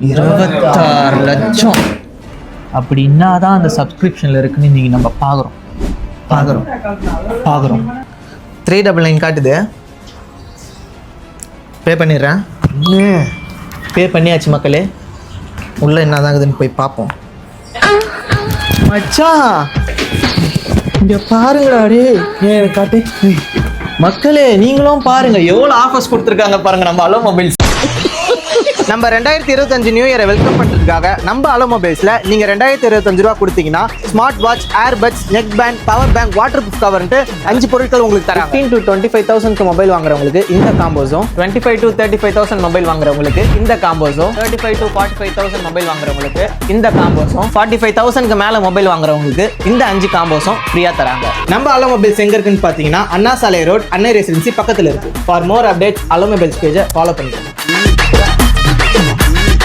26 லட்சம் அப்படின்னா தான் அந்த சப்ஸ்கிரிப்ஷனில் இருக்குன்னு இன்றைக்கி நம்ம பார்க்குறோம் 399 காட்டுது. பே பண்ணிடுறேன். பே பண்ணியாச்சு மக்களே. உள்ளே என்ன தாங்குதுன்னு போய் பார்ப்போம். மச்சான் இங்கே பாருங்கடா. ஏன் காட்டு மக்களே, நீங்களும் பாருங்க எவ்வளோ ஆஃபர்ஸ் கொடுத்துருக்காங்க பாருங்க நம்ம அலோ மொபைல்ஸ். நம்ம 2025 நியூ இயரை வெல்கம் பண்ணுறதுக்காக நம்ம அலோ மொபைல்ஸில் நீங்கள் 2025 ரூபா கொடுத்தீங்கன்னா smart watch, earbuds, neck band, power bank, waterproof கவர்ன்ட்டு 5 பொருட்கள் உங்களுக்கு தராங்க. 15 to 25,000 மொபைல் வாங்குறவங்களுக்கு இந்த காம்போஸும், 25 to 35,000 மொபைல் வாங்குறவங்களுக்கு இந்த காம்போஸும், 35 to 45,000 மொபைல் வாங்குறவங்களுக்கு இந்த காம்போஸும், 45,000க்கு மேலே மொபைல் வாங்குறவங்களுக்கு இந்த 5 காம்போஸும் ஃப்ரீயாக தராங்க. நம்ம அலோ மொபைல்ஸ் எங்கே இருக்குன்னு பார்த்தீங்கன்னா அண்ணா சாலை ரோட், அன்னை ரெசிடென்சி பக்கத்தில் இருக்குது. For more updates hello mobiles பேஜை ஃபாலோ பண்ணிக்கோங்க.